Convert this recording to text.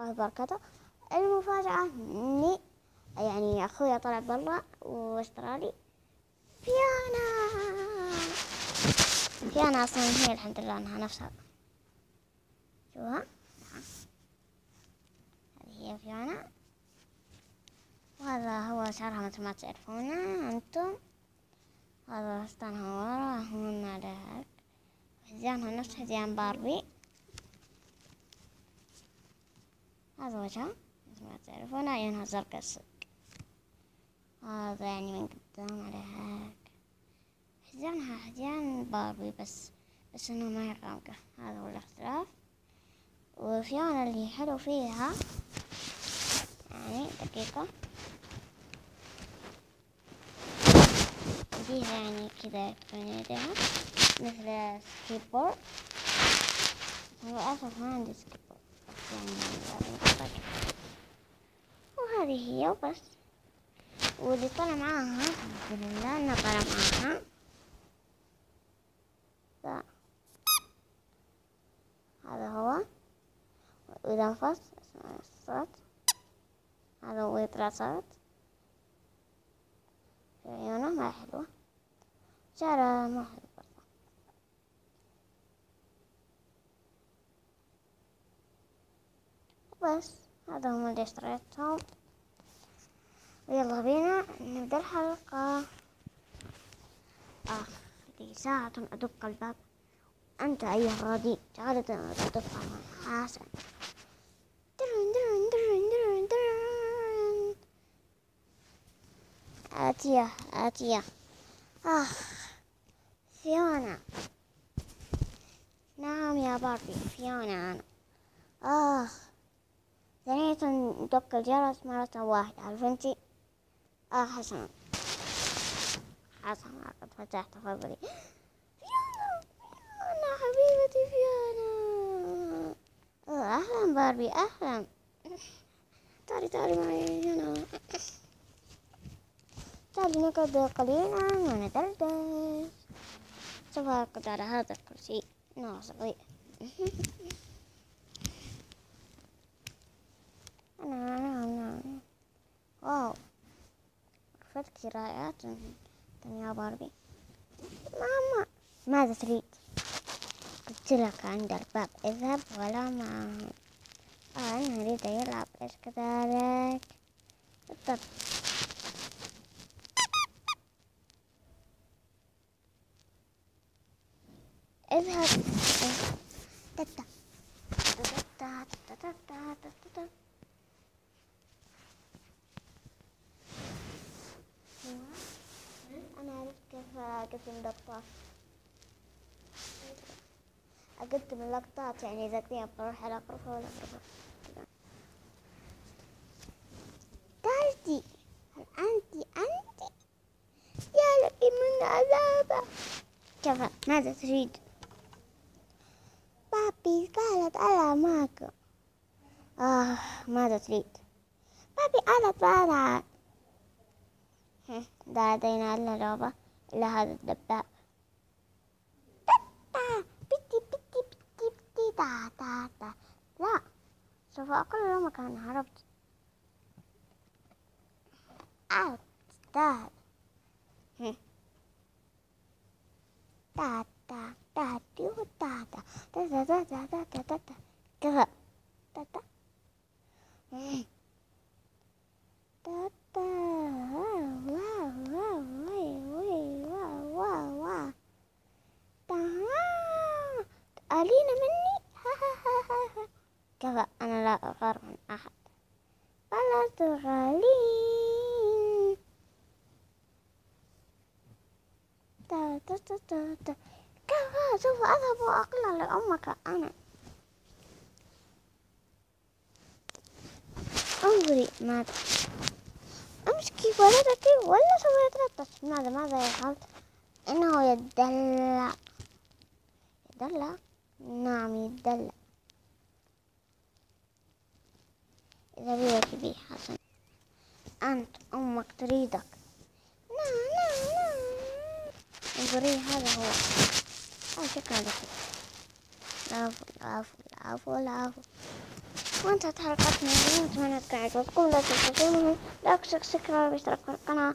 الله وبركاته. المفاجأة إني يعني أخويا طلع برا واشترى لي فيانا. فيانا أصلا هي الحمد لله أنها نفسها، شوها هذه هي فيانا، وهذا هو شعرها مثل ما تعرفونه أنتم. هذا فستانها ورا هون على هيك، حزيانها نفس حزيان باربي. هذا وجهها مثل ما تعرفون، عيونها زرقاء الصدق. هذا يعني من قدام على هيك، حزيانها حزيان باربي بس انه ما هي غامقة. هذا هو الاختلاف. وفيانا اللي حلو فيها يعني دقيقة فيها يعني كذا بين يديها مثل سكيبورد. للأسف ما عندي سكيبورد يعني. وهذه هي وبس. واللي طلع معاها الحمد لله انه طلع معاها هذا هو. وإذا انفص اسمع الصوت، هذا هو يطلع صوت في عيونه ما حلوة، شعره ما حلو برضه. وبس هذا هم اللي اشتريتهم. ويلا بينا نبدأ الحلقة. دي ساعة أدق الباب. أنت أيها الرديء تعال أدق حسن. آتية. فيونا. نعم يا باربي، فيونا أنا. ثانية ندق الجرس مرة واحدة، عارفة انتي؟ حسنا قد فتحت فضلي. فيونا حبيبتي فيونا. أهلا باربي أهلا. تعالي معي هنا. تعالي نقعد قليلا وندردش. سوف أرقد على هذا الكرسي إنه صغير. أنا واو، غرفتك رائعة يا باربي. ماما ماذا تريد؟ قلت لك عند الباب اذهب ولا معهم. أنا أريد يلعب إيش كذلك. بالضبط. اذهب. أنا عرفت كيف اللقطات أقدم اللقطات، يعني إذا كنت بروح على غرفة ولا غرفة كذا. تعالي هل أنت يا لك من عذابة. كيف ماذا تريد؟ بابي قالت أنا معك. ماذا تريد؟ بابي قالت أنا. لا لدينا إلا لعبة إلا هذا الدباب. بتي تا. لا سوف أقول له مكان هربت. تستاهل. كذا تقالين مني. كذا أنا لا أغار من أحد فلا تغالين. كذا سوف أذهب وأقول لأمك أنا. انظري ماذا أمسكي ولدك ولا سوف يتلطش. ماذا يفعل؟ إنه يدلع. نعم يدلع. إذا بيك بي حسن أنت أمك تريدك. نعم. انظري هذا هو. شكرا لك. العفو. وانتهت حلقتنا اليوم. أتمنى تكون عجبتكم. لا تنسوا لا تنسوا الاشتراك في القناة